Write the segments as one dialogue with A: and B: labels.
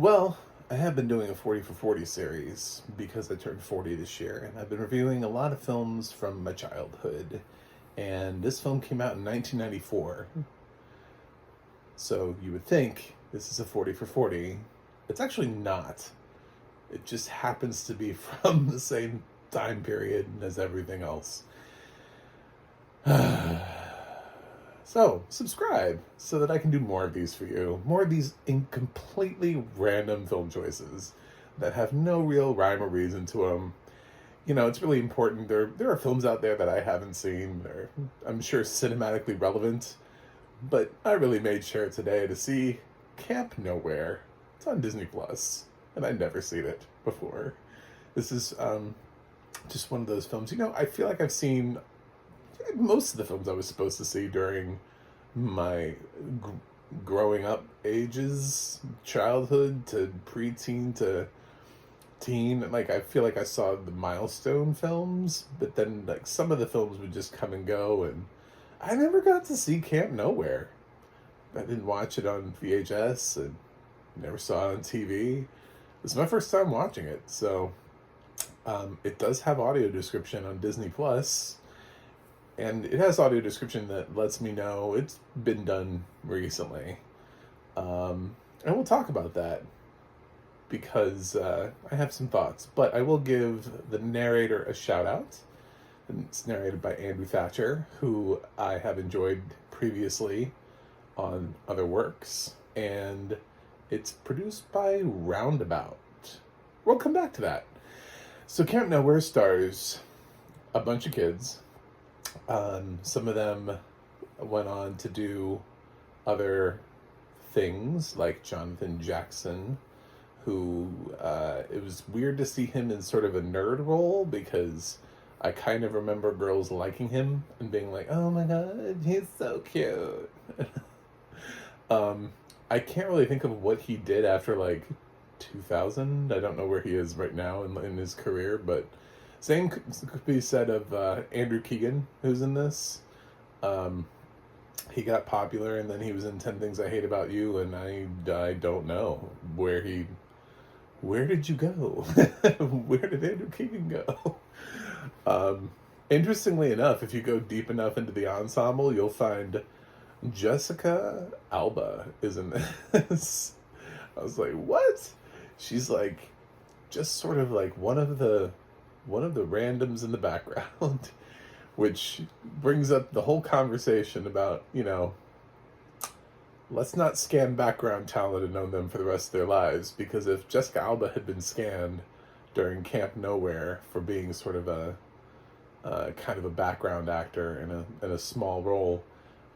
A: Well, I have been doing a 40 for 40 series because I turned 40 this year, and I've been reviewing a lot of films from my childhood. And this film came out in 1994. So you would think this is a 40 for 40. It's actually not. It just happens to be from the same time period as everything else. So, subscribe so that I can do more of these for you. More of these completely random film choices that have no real rhyme or reason to them. You know, it's really important. There are films out there that I haven't seen. They're, I'm sure, cinematically relevant. But I really made sure today to see Camp Nowhere. It's on Disney Plus, and I'd never seen it before. This is just one of those films. You know, I feel like I've seen most of the films I was supposed to see during my growing up ages, childhood to preteen to teen. Like, I feel like I saw the milestone films, but then like some of the films would just come and go, and I never got to see Camp Nowhere. I didn't watch it on VHS and never saw it on TV. This is my first time watching it, so it does have audio description on Disney Plus. And it has audio description that lets me know it's been done recently. And we'll talk about that because I have some thoughts. But I will give the narrator a shout out. It's narrated by Andrew Thatcher, who I have enjoyed previously on other works. And it's produced by Roundabout. We'll come back to that. So Camp Nowhere stars a bunch of kids. Some of them went on to do other things, like Jonathan Jackson, who it was weird to see him in sort of a nerd role because I kind of remember girls liking him and being like, oh my god, he's so cute. I can't really think of what he did after like 2000. I don't know where he is right now in his career, but same could be said of Andrew Keegan, who's in this. He got popular, and then he was in 10 Things I Hate About You, and I don't know where did you go? Where did Andrew Keegan go? Interestingly enough, if you go deep enough into the ensemble, you'll find Jessica Alba is in this. I was like, what? She's like just sort of like one of the randoms in the background, which brings up the whole conversation about, you know, let's not scan background talent and know them for the rest of their lives, because if Jessica Alba had been scanned during Camp Nowhere for being sort of a kind of a background actor in a small role,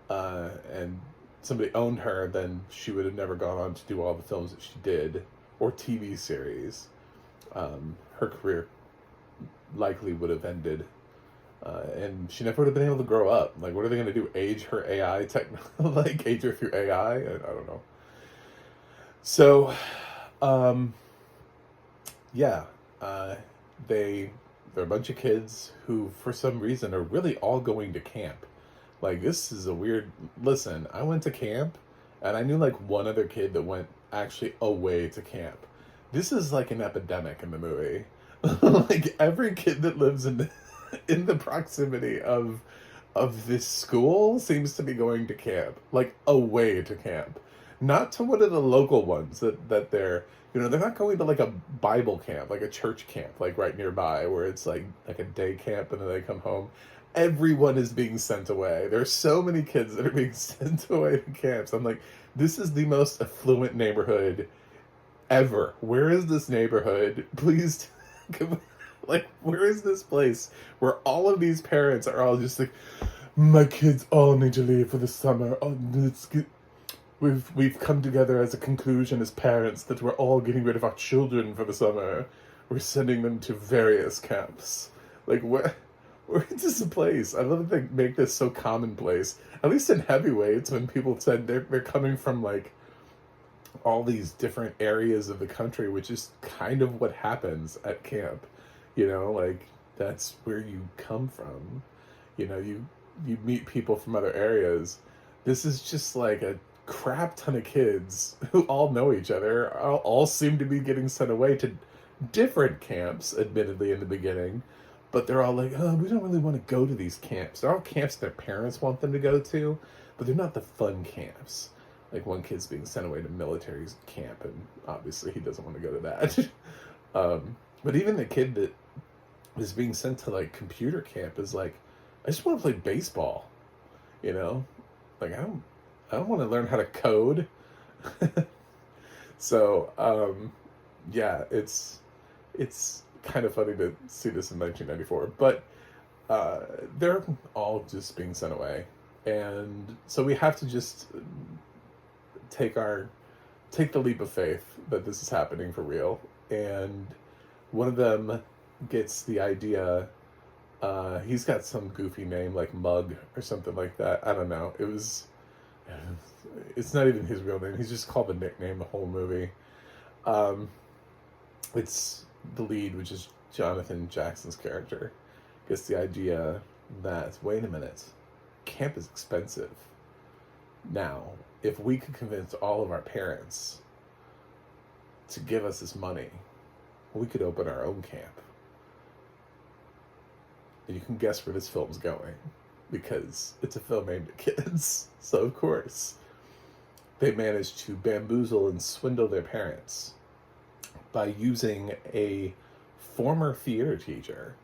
A: and somebody owned her, then she would have never gone on to do all the films that she did, or TV series. Her career likely would have ended, and she never would have been able to grow up. Like, what are they going to do? Age her AI like age her through AI? I don't know. So, yeah, they're a bunch of kids who, for some reason, are really all going to camp. Like, this is a weird. Listen, I went to camp, and I knew like one other kid that went actually away to camp. This is like an epidemic in the movie. Like, every kid that lives in the proximity of this school seems to be going to camp, like away to camp, not to one of the local ones that they're, you know, they're not going to like a Bible camp, like a church camp, like right nearby where it's like a day camp and then they come home. Everyone is being sent away. There's so many kids that are being sent away to camps. I'm like, this is the most affluent neighborhood ever. Where is this neighborhood? Please, like, where is this place where all of these parents are all just like, my kids all need to leave for the summer. Oh, we've come together as a conclusion as parents that we're all getting rid of our children for the summer. We're sending them to various camps. Like, where is this a place? I love that they make this so commonplace. At least in heavyweights, when people said they're coming from like all these different areas of the country, which is kind of what happens at camp. You know, like, that's where you come from. You know, you meet people from other areas. This is just like a crap ton of kids who all know each other all seem to be getting sent away to different camps, admittedly, in the beginning. But they're all like, oh, we don't really want to go to these camps. They're all camps their parents want them to go to, but they're not the fun camps. Like, one kid's being sent away to military camp, and obviously he doesn't want to go to that. But even the kid that is being sent to, like, computer camp is like, I just want to play baseball, you know? Like, I don't want to learn how to code. So, yeah, it's kind of funny to see this in 1994, but they're all just being sent away, and so we have to just take the leap of faith that this is happening for real. And one of them gets the idea. He's got some goofy name like Mug or something like that. I don't know. It's not even his real name. He's just called the nickname the whole movie. It's the lead, which is Jonathan Jackson's character, gets the idea that, wait a minute, camp is expensive. Now, if we could convince all of our parents to give us this money, we could open our own camp. And you can guess where this film's going, because it's a film aimed at kids. So, of course, they managed to bamboozle and swindle their parents by using a former theater teacher,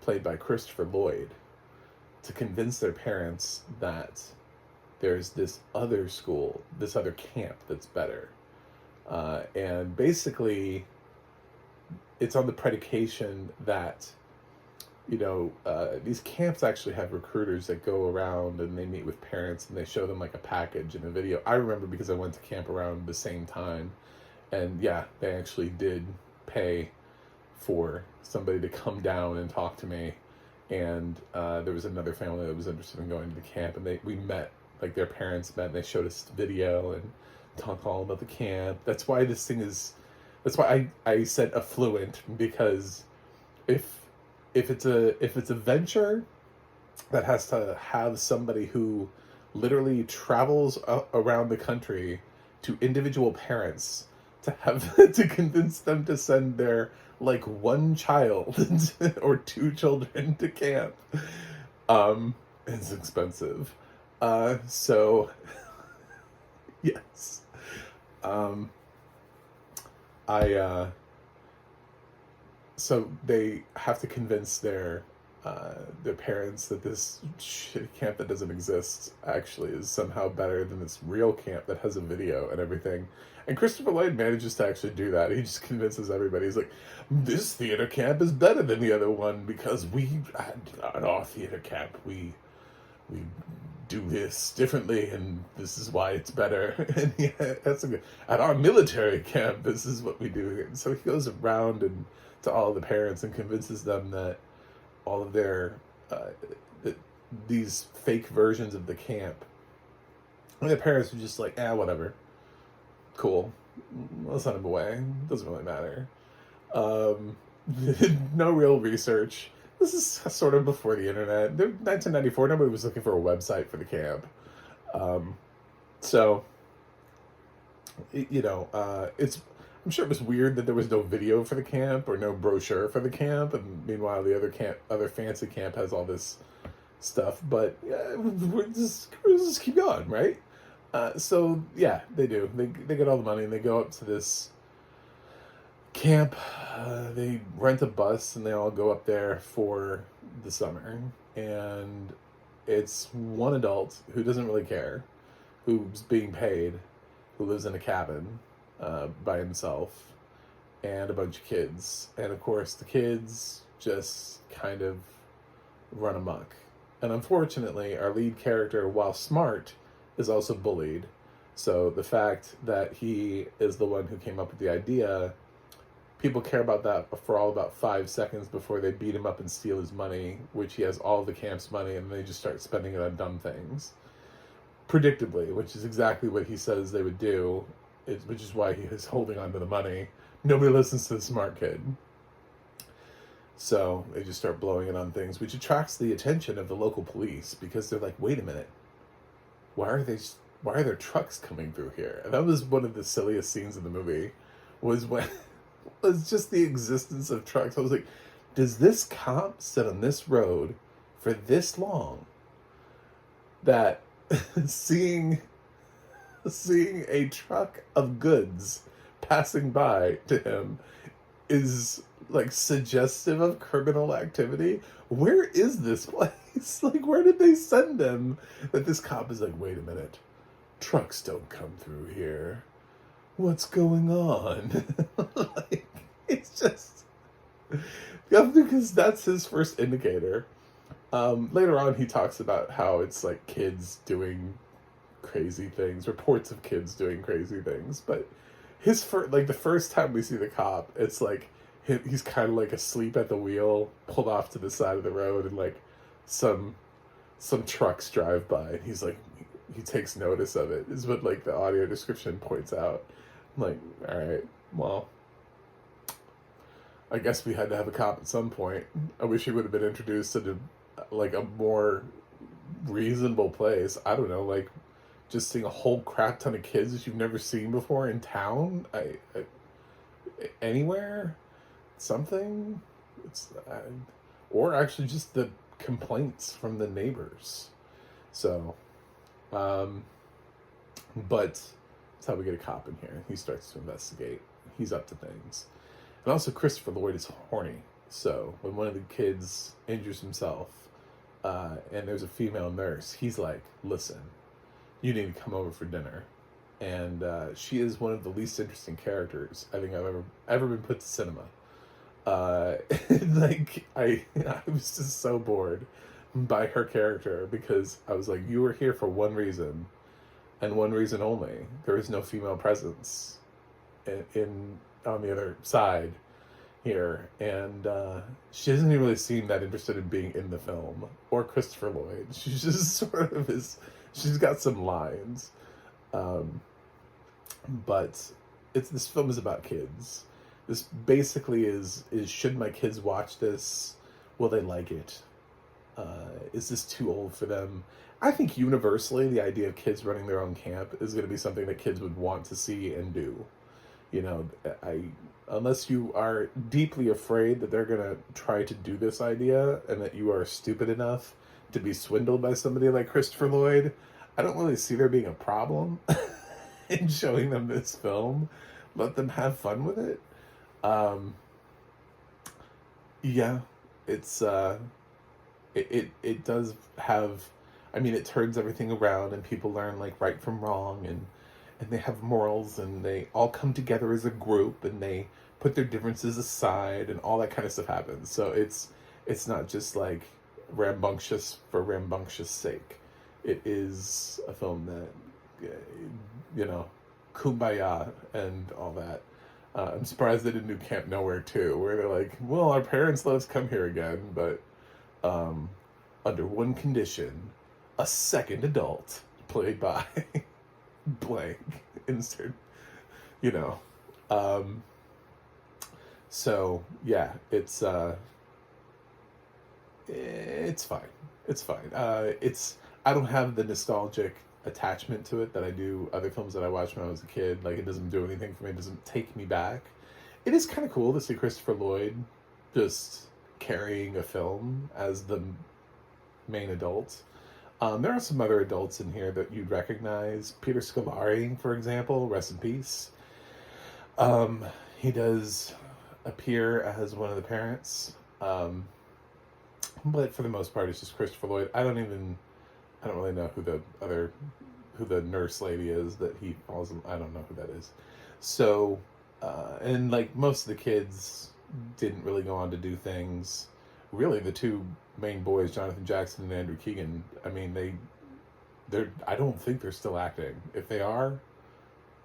A: played by Christopher Lloyd, to convince their parents that there's this other school, this other camp that's better. And basically, it's on the predication that, these camps actually have recruiters that go around and they meet with parents and they show them like a package and a video. I remember because I went to camp around the same time. And yeah, they actually did pay for somebody to come down and talk to me. And there was another family that was interested in going to the camp, and we met, like their parents met, and they showed us the video and talked all about the camp. That's why I said affluent, because if it's a venture that has to have somebody who literally travels around the country to individual parents to have to convince them to send their like one child or two children to camp, it's expensive. So yes, so they have to convince their parents that this shitty camp that doesn't exist actually is somehow better than this real camp that has a video and everything. And Christopher Lloyd manages to actually do that. He just convinces everybody. He's like, this theater camp is better than the other one because at our theater camp, we do this differently, and this is why it's better. And at our military camp, this is what we do. And so he goes around and to all the parents and convinces them that all of their these fake versions of the camp, and the parents are just like, whatever, cool, let's send them away, doesn't really matter. No real research. This is sort of before the internet. 1994, nobody was looking for a website for the camp. So, I'm sure it was weird that there was no video for the camp or no brochure for the camp, and meanwhile the other fancy camp has all this stuff. But we'll just keep going, right? So yeah, they do. They get all the money and they go up to this camp. They rent a bus and they all go up there for the summer. And it's one adult who doesn't really care, who's being paid, who lives in a cabin by himself, and a bunch of kids. And of course the kids just kind of run amok. And unfortunately, our lead character, while smart, is also bullied. So the fact that he is the one who came up with the idea, people care about that for all about 5 seconds before they beat him up and steal his money, which he has all the camp's money, and they just start spending it on dumb things. Predictably, which is exactly what he says they would do, which is why he is holding on to the money. Nobody listens to the smart kid. So they just start blowing it on things, which attracts the attention of the local police, because they're like, wait a minute, why are they why are there trucks coming through here? And that was one of the silliest scenes in the movie, was when was just the existence of trucks. I was like, does this cop sit on this road for this long that seeing a truck of goods passing by to him is like suggestive of criminal activity? Where is this place? Like, where did they send him that this cop is like, wait a minute, trucks don't come through here, what's going on? Like, it's just, because that's his first indicator. Later on he talks about how it's like kids doing crazy things, reports of kids doing crazy things, but the first time we see the cop, it's like he's kind of like asleep at the wheel, pulled off to the side of the road, and like some trucks drive by, and he's like, he takes notice of it, is what like the audio description points out. I'm like, all right, well, I guess we had to have a cop at some point. I wish he would have been introduced into like a more reasonable place. I don't know, like just seeing a whole crap ton of kids that you've never seen before in town. Anywhere, something. Or actually just the complaints from the neighbors. So, but that's how we get a cop in here. He starts to investigate. He's up to things. And also Christopher Lloyd is horny. So when one of the kids injures himself, and there's a female nurse, he's like, listen, you need to come over for dinner. And she is one of the least interesting characters I think I've ever been put to cinema. Like, I was just so bored by her character, because I was like, you were here for one reason, and one reason only. There is no female presence in on the other side here, and she doesn't even really seem that interested in being in the film, or Christopher Lloyd. She's just sort of she's got some lines, but this film is about kids. This basically is should my kids watch this? Will they like it? Is this too old for them? I think universally the idea of kids running their own camp is going to be something that kids would want to see and do. You know, unless you are deeply afraid that they're going to try to do this idea, and that you are stupid enough to be swindled by somebody like Christopher Lloyd, I don't really see there being a problem in showing them this film. Let them have fun with it. Yeah, it's it does have, I mean, it turns everything around, and people learn like right from wrong, and they have morals, and they all come together as a group, and they put their differences aside, and all that kind of stuff happens. So it's not just like rambunctious for rambunctious sake. It is a film that, you know, kumbaya and all that. I'm surprised they didn't do Camp Nowhere too, where they're like, well, our parents let us come here again, but under one condition, a second adult played by blank, insert, you know. So yeah, it's fine. It's fine. I don't have the nostalgic attachment to it that I do other films that I watched when I was a kid. Like, it doesn't do anything for me. It doesn't take me back. It is kind of cool to see Christopher Lloyd just carrying a film as the main adult. There are some other adults in here that you'd recognize. Peter Scolari, for example, rest in peace. He does appear as one of the parents. But for the most part, it's just Christopher Lloyd. I don't really know who the nurse lady is that he falls in. I don't know who that is. So, and like most of the kids didn't really go on to do things. Really, the two main boys, Jonathan Jackson and Andrew Keegan, I mean, I don't think they're still acting. If they are,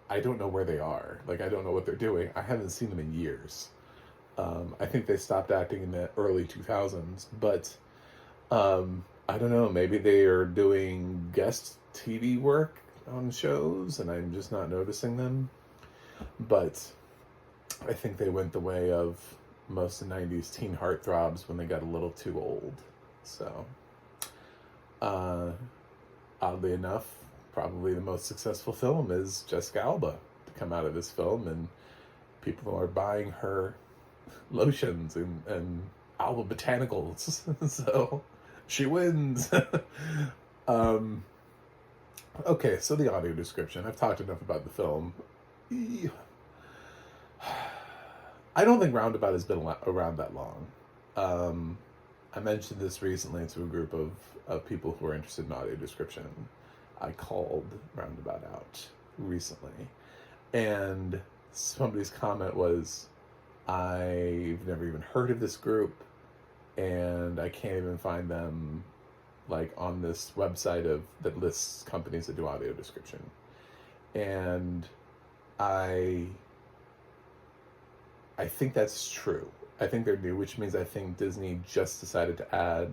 A: I don't know where they are. Like, I don't know what they're doing. I haven't seen them in years. I think they stopped acting in the early 2000s, but I don't know, maybe they are doing guest TV work on shows and I'm just not noticing them. But I think they went the way of most of the 90s teen heartthrobs when they got a little too old. So, oddly enough, probably the most successful film is Jessica Alba to come out of this film, and people are buying her lotions and Alba botanicals. So she wins. Okay, so the audio description. I've talked enough about the film. I don't think Roundabout has been around that long. I mentioned this recently to a group of people who are interested in audio description. I called Roundabout out recently, and somebody's comment was, I've never even heard of this group, and I can't even find them like on this website that lists companies that do audio description. And I think that's true. I think they're new, which means I think Disney just decided to add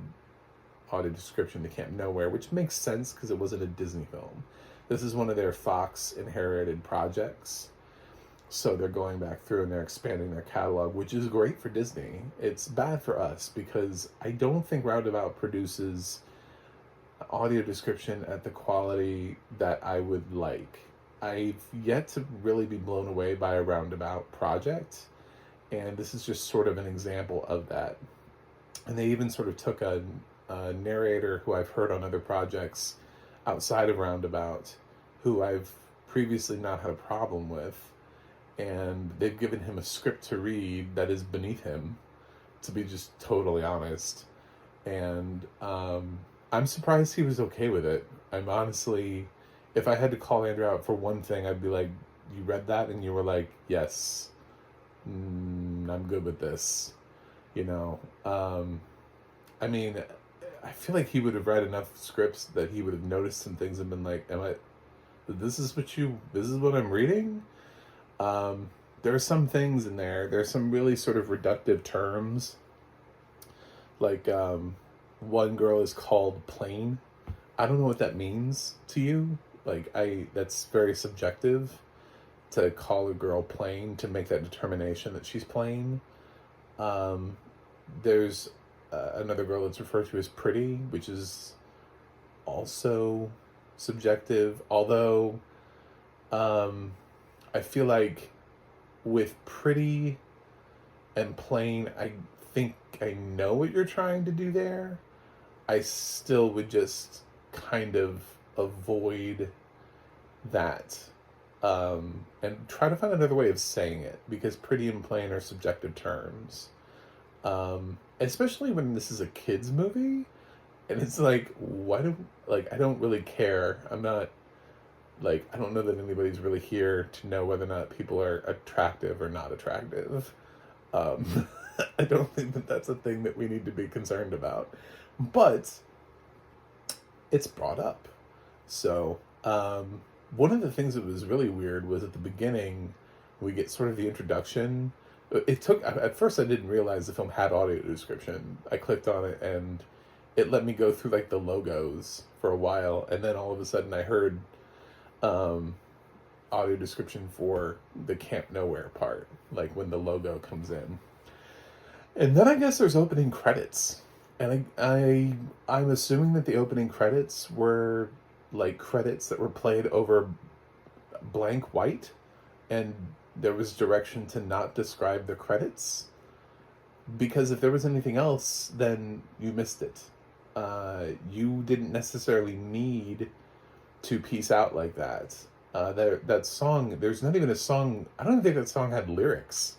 A: audio description to Camp Nowhere, which makes sense because it wasn't a Disney film. This is one of their Fox inherited projects. So they're going back through and they're expanding their catalog, which is great for Disney. It's bad for us because I don't think Roundabout produces audio description at the quality that I would like. I've yet to really be blown away by a Roundabout project, and this is just sort of an example of that. And they even sort of took a narrator who I've heard on other projects outside of Roundabout, who I've previously not had a problem with, and they've given him a script to read that is beneath him, to be just totally honest. And I'm surprised he was okay with it. I'm honestly, if I had to call Andrew out for one thing, I'd be like, you read that and you were like, yes, I'm good with this, you know. I mean, I feel like he would have read enough scripts that he would have noticed some things and been like, this is what I'm reading? There are some things in there. There's some really sort of reductive terms. Like, one girl is called plain. I don't know what that means to you. Like, that's very subjective to call a girl plain, to make that determination that she's plain. There's another girl that's referred to as pretty, which is also subjective. Although, I feel like with pretty and plain, I think I know what you're trying to do there. I still would just kind of avoid that, and try to find another way of saying it, because pretty and plain are subjective terms. Especially when this is a kid's movie, and it's like, I don't really care. I'm not, like, I don't know that anybody's really here to know whether or not people are attractive or not attractive. I don't think that that's a thing that we need to be concerned about. But it's brought up. So, one of the things that was really weird was at the beginning, we get sort of the introduction. At first I didn't realize the film had audio description. I clicked on it and it let me go through like the logos for a while. And then all of a sudden I heard audio description for the Camp Nowhere part, like when the logo comes in. And then I guess there's opening credits. And I'm assuming that the opening credits were like credits that were played over blank white, and there was direction to not describe the credits, because if there was anything else, then you missed it. You didn't necessarily need to piece out like that. That song, there's not even a song, I don't think that song had lyrics.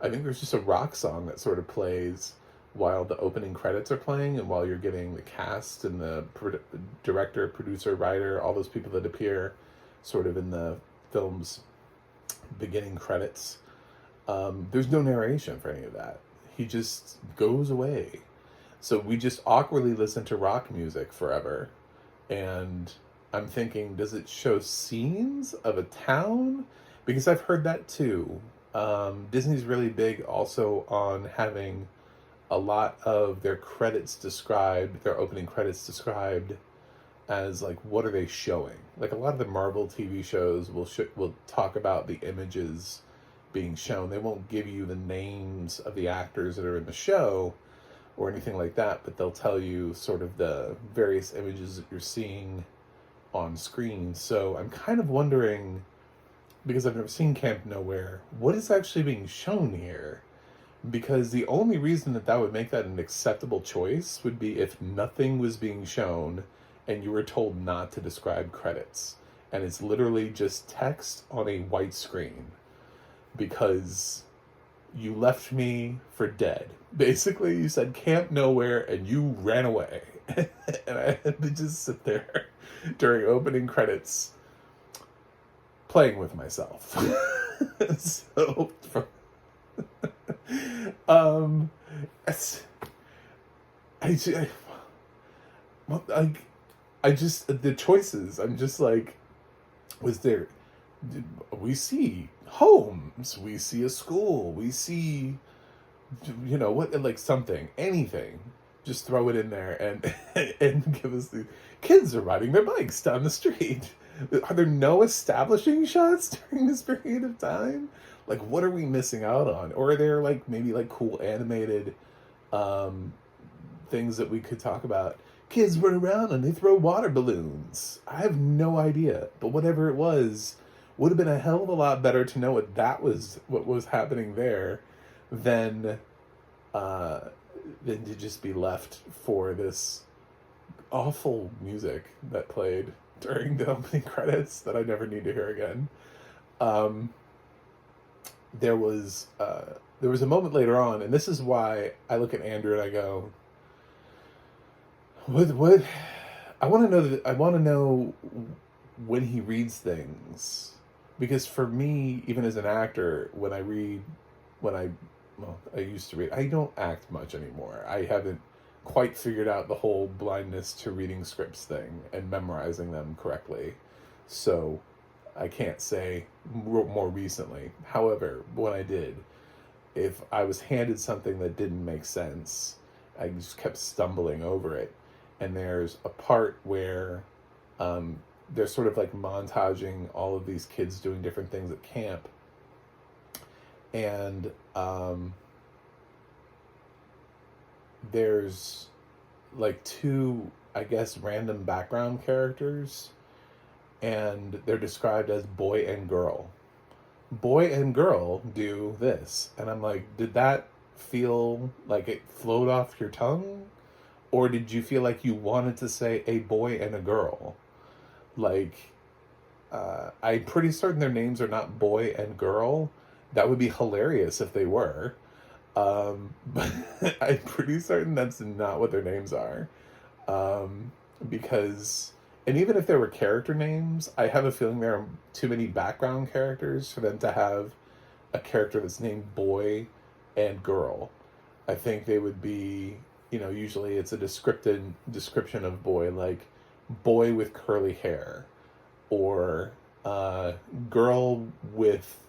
A: I think there's just a rock song that sort of plays while the opening credits are playing, and while you're getting the cast and the director, producer, writer, all those people that appear sort of in the film's beginning credits. There's no narration for any of that. He just goes away. So we just awkwardly listen to rock music forever. And I'm thinking, does it show scenes of a town? Because I've heard that too. Disney's really big also on having a lot of their credits described, their opening credits described as like, what are they showing? Like a lot of the Marvel TV shows will talk about the images being shown. They won't give you the names of the actors that are in the show or anything like that, but they'll tell you sort of the various images that you're seeing on screen. So I'm kind of wondering, because I've never seen Camp Nowhere, what is actually being shown here? Because the only reason that that would make that an acceptable choice would be if nothing was being shown and you were told not to describe credits. And it's literally just text on a white screen. Because you left me for dead. Basically, you said Camp Nowhere and you ran away. And I had to just sit there during opening credits playing with myself. So, it's, I, I just, the choices, I'm just like, was there, we see homes, we see a school, we see, what, like something, anything, just throw it in there and and give us the kids are riding their bikes down the street. Are there no establishing shots during this period of time? Like, what are we missing out on? Or are there like maybe like cool animated things that we could talk about? Kids run around and they throw water balloons. I have no idea, but whatever it was, would have been a hell of a lot better to know what was happening there than to just be left for this awful music that played during the opening credits that I never need to hear again. There was a moment later on, and this is why I look at Andrew and I go, what I want to know when he reads things, because for me, even as an actor, I used to read. I don't act much anymore. I haven't quite figured out the whole blindness to reading scripts thing and memorizing them correctly. So I can't say more recently. However, when I did, if I was handed something that didn't make sense, I just kept stumbling over it. And there's a part where they're sort of like montaging all of these kids doing different things at camp. And there's like two, I guess, random background characters, and they're described as boy and girl. Boy and girl do this. And I'm like, did that feel like it flowed off your tongue? Or did you feel like you wanted to say a boy and a girl? Like, I'm pretty certain their names are not boy and girl. That would be hilarious if they were. But I'm pretty certain that's not what their names are. Because, and even if there were character names, I have a feeling there are too many background characters for them to have a character that's named boy and girl. I think they would be, usually it's a description of boy, like boy with curly hair, or girl with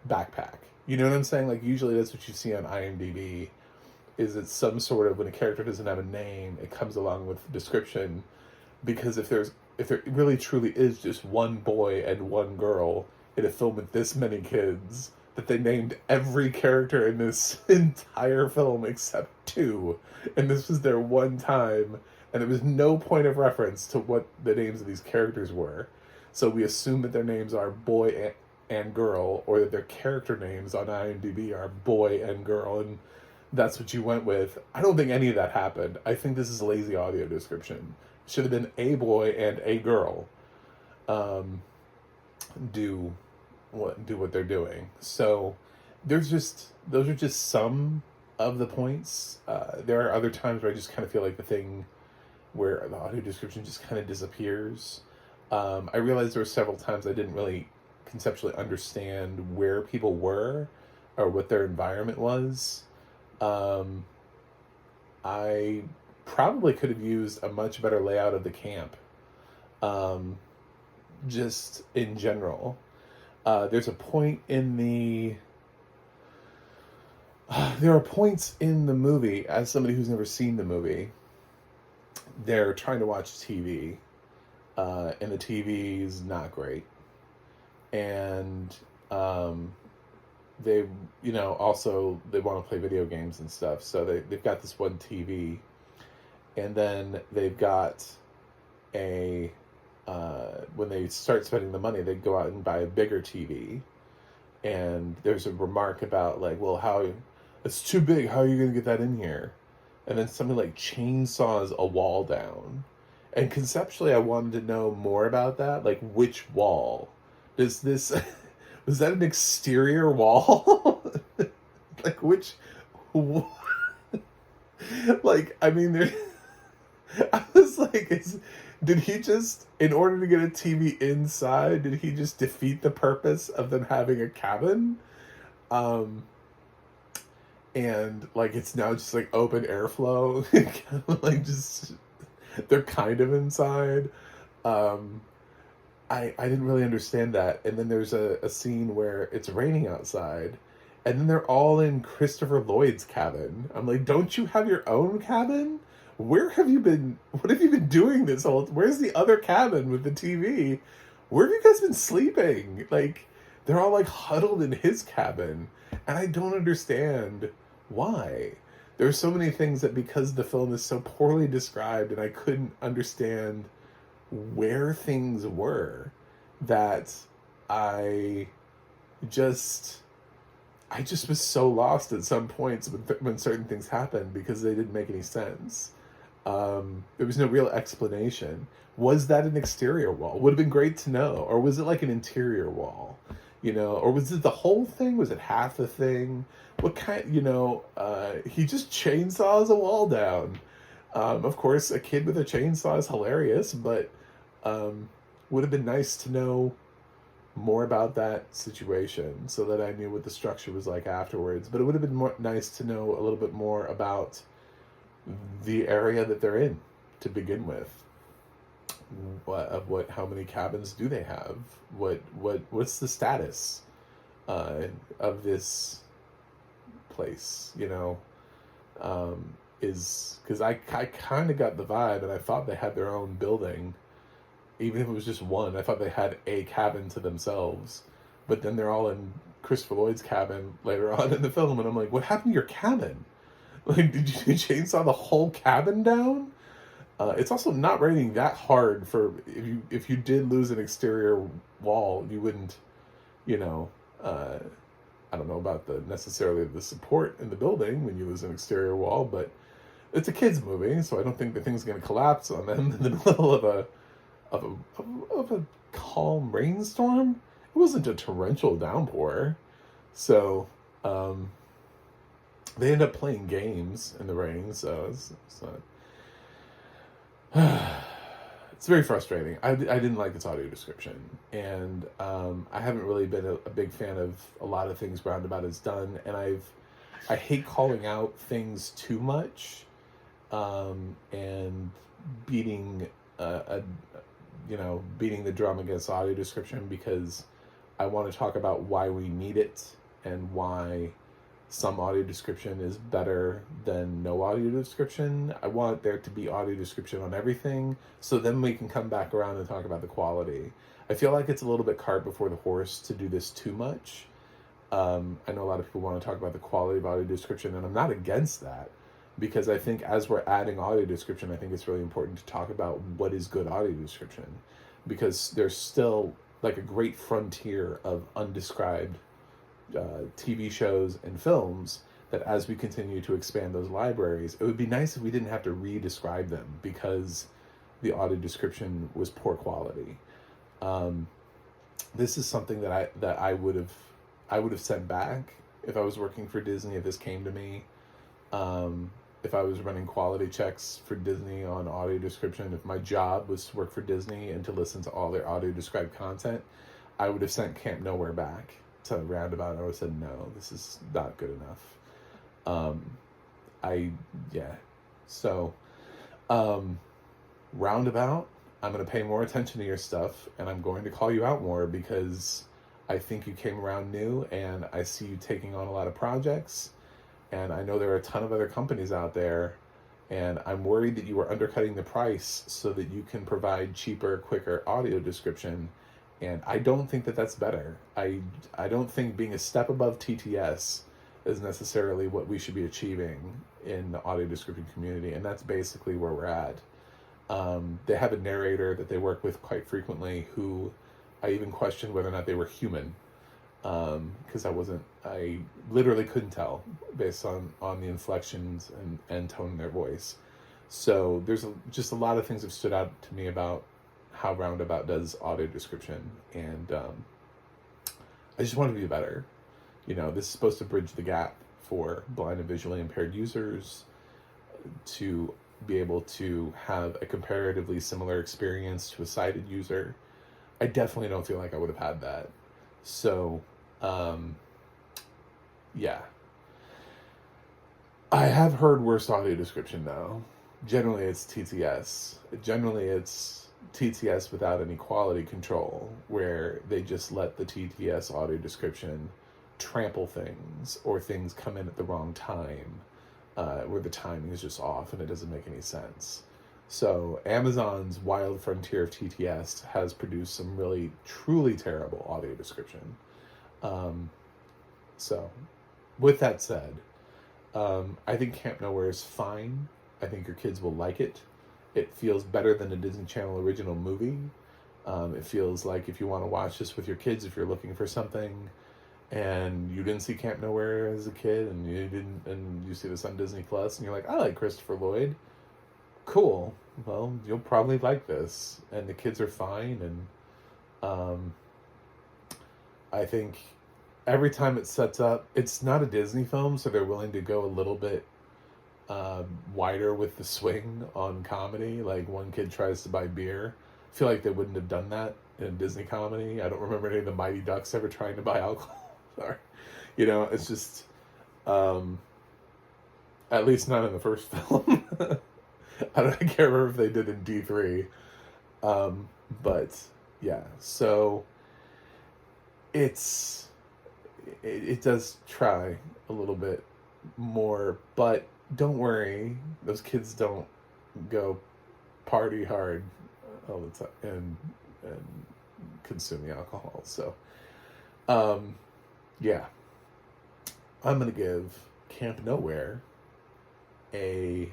A: backpack. You know what I'm saying? Like, usually that's what you see on IMDb, is it's some sort of, when a character doesn't have a name, it comes along with description. Because if there really truly is just one boy and one girl in a film with this many kids, that they named every character in this entire film except two, and this was their one time, and there was no point of reference to what the names of these characters were. So we assume that their names are boy and girl, or that their character names on IMDb are boy and girl, and that's what you went with. I don't think any of that happened. I think this is lazy audio description. It should have been a boy and a girl do what they're doing. So those are just some of the points. There are other times where I just kind of feel like the thing where the audio description just kind of disappears. I realized there were several times I didn't really conceptually understand where people were or what their environment was. I probably could have used a much better layout of the camp, just in general. There's a point in there are points in the movie, as somebody who's never seen the movie, they're trying to watch TV, and the TV is not great. And they, also they want to play video games and stuff. So they've got this one TV, and then they've got a when they start spending the money, they go out and buy a bigger TV. And there's a remark about like, well, how it's too big. How are you going to get that in here? And then something like chainsaws a wall down. And conceptually, I wanted to know more about that. Like, which wall? Does this was that an exterior wall? Like which? Like, I mean, there. I was like, did he just, in order to get a TV inside, did he just defeat the purpose of them having a cabin? Um, and like it's now just like open airflow, kind of like just they're kind of inside. Um, I didn't really understand that. And then there's a scene where it's raining outside, and then they're all in Christopher Lloyd's cabin. I'm like, don't you have your own cabin? Where have you been? What have you been doing this whole? Where's the other cabin with the TV? Where have you guys been sleeping? Like, they're all like huddled in his cabin, and I don't understand why. There's so many things that because the film is so poorly described, and I couldn't understand where things were, that I just I just was so lost at some points when certain things happened because they didn't make any sense. There was no real explanation. Was that an exterior wall? Would have been great to know. Or was it like an interior wall? You know, or was it the whole thing? Was it half the thing? What kind, he just chainsaws a wall down. Of course, a kid with a chainsaw is hilarious, but would have been nice to know more about that situation so that I knew what the structure was like afterwards. But it would have been nice to know a little bit more about the area that they're in to begin with. How many cabins do they have? What's the status of this place? Is because I kind of got the vibe, and I thought they had their own building, even if it was just one. I thought they had a cabin to themselves, but then they're all in Christopher Lloyd's cabin later on in the film, and I'm like, what happened to your cabin? Like, did you chainsaw the whole cabin down? It's also not raining that hard for if you did lose an exterior wall, you wouldn't, I don't know about necessarily the support in the building when you lose an exterior wall, but it's a kids movie, so I don't think the thing's going to collapse on them in the middle of a calm rainstorm. It wasn't a torrential downpour, so they end up playing games in the rain, so it's not. It's very frustrating. I didn't like its audio description, and I haven't really been a big fan of a lot of things Roundabout has done, and I hate calling out things too much, and beating beating the drum against audio description, because I want to talk about why we need it and why some audio description is better than no audio description. I want there to be audio description on everything, so then we can come back around and talk about the quality. I feel like it's a little bit cart before the horse to do this too much. I know a lot of people want to talk about the quality of audio description, and I'm not against that, because I think as we're adding audio description, I think it's really important to talk about what is good audio description, because there's still like a great frontier of undescribed TV shows and films that, as we continue to expand those libraries, it would be nice if we didn't have to re-describe them because the audio description was poor quality. This is something that I would have sent back if I was working for Disney. If this came to me, if I was running quality checks for Disney on audio description, if my job was to work for Disney and to listen to all their audio described content, I would have sent Camp Nowhere back to Roundabout. I would have said, no, this is not good enough. So Roundabout, I'm going to pay more attention to your stuff, and I'm going to call you out more, because I think you came around new, and I see you taking on a lot of projects, and I know there are a ton of other companies out there, and I'm worried that you are undercutting the price so that you can provide cheaper, quicker audio description. And I don't think that that's better. I don't think being a step above TTS is necessarily what we should be achieving in the audio description community. And that's basically where we're at. They have a narrator that they work with quite frequently who I even questioned whether or not they were human, because I literally couldn't tell based on the inflections and tone in their voice. So there's just a lot of things that stood out to me about how Roundabout does audio description, and I just want to be better. This is supposed to bridge the gap for blind and visually impaired users to be able to have a comparatively similar experience to a sighted user. I definitely don't feel like I would have had that. So, yeah. I have heard worse audio description now. Generally, it's TTS. Generally, it's TTS without any quality control, where they just let the TTS audio description trample things, or things come in at the wrong time, where the timing is just off and it doesn't make any sense. So Amazon's Wild Frontier of TTS has produced some really, truly terrible audio description. So with that said, I think Camp Nowhere is fine. I think your kids will like it. It feels better than a Disney Channel original movie. It feels like if you want to watch this with your kids, if you're looking for something and you didn't see Camp Nowhere as a kid, and you see this on Disney Plus, and you're like, I like Christopher Lloyd. Cool. Well, you'll probably like this, and the kids are fine. And I think every time it sets up, it's not a Disney film, so they're willing to go a little bit wider with the swing on comedy. Like, one kid tries to buy beer. I feel like they wouldn't have done that in a Disney comedy. I don't remember any of the Mighty Ducks ever trying to buy alcohol. Sorry. It's just, at least not in the first film. I can't remember if they did in D3. But yeah, so it does try a little bit more, but don't worry, those kids don't go party hard all the time and consuming alcohol. So, yeah, I'm going to give Camp Nowhere a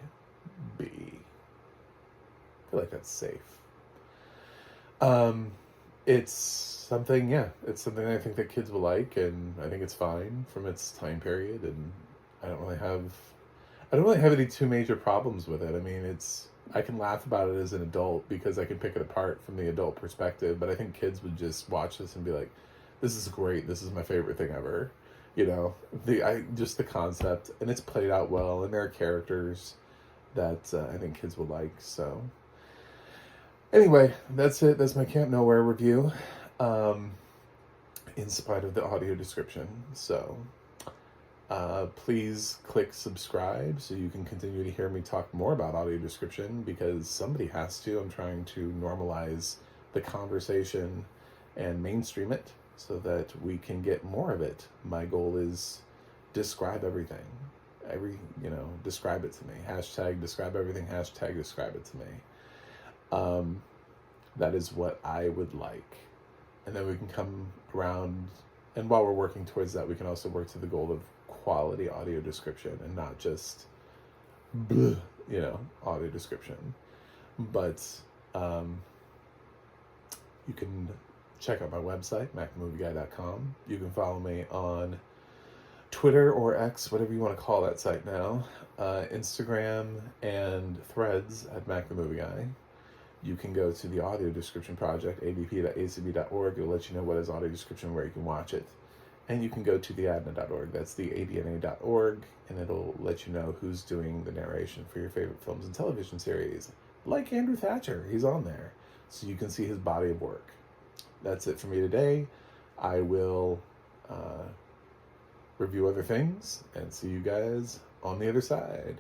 A: B. I feel like that's safe. It's something I think that kids will like, and I think it's fine from its time period, and I don't really have any too major problems with it. I mean, I can laugh about it as an adult because I can pick it apart from the adult perspective, but I think kids would just watch this and be like, this is great, this is my favorite thing ever. Just the concept, and it's played out well, and there are characters that I think kids will like. So anyway, that's it. That's my Camp Nowhere review, in spite of the audio description. So please click subscribe so you can continue to hear me talk more about audio description, because somebody has to. I'm trying to normalize the conversation and mainstream it so that we can get more of it. My goal is describe everything. Describe it to me. Hashtag describe everything. Hashtag describe it to me. That is what I would like. And then we can come around, and while we're working towards that, we can also work to the goal of quality audio description and not just audio description. But you can check out my website, macthemovieguy.com. You can follow me on Twitter or X, whatever you want to call that site now, Instagram and Threads at macthemovieguy. You can go to the audio description project, adp.acb.org. It'll let you know what is audio description, where you can watch it. And you can go to the ADNA.org. That's the ADNA.org, and it'll let you know who's doing the narration for your favorite films and television series. Like Andrew Thatcher, he's on there, so you can see his body of work. That's it for me today. I will review other things and see you guys on the other side.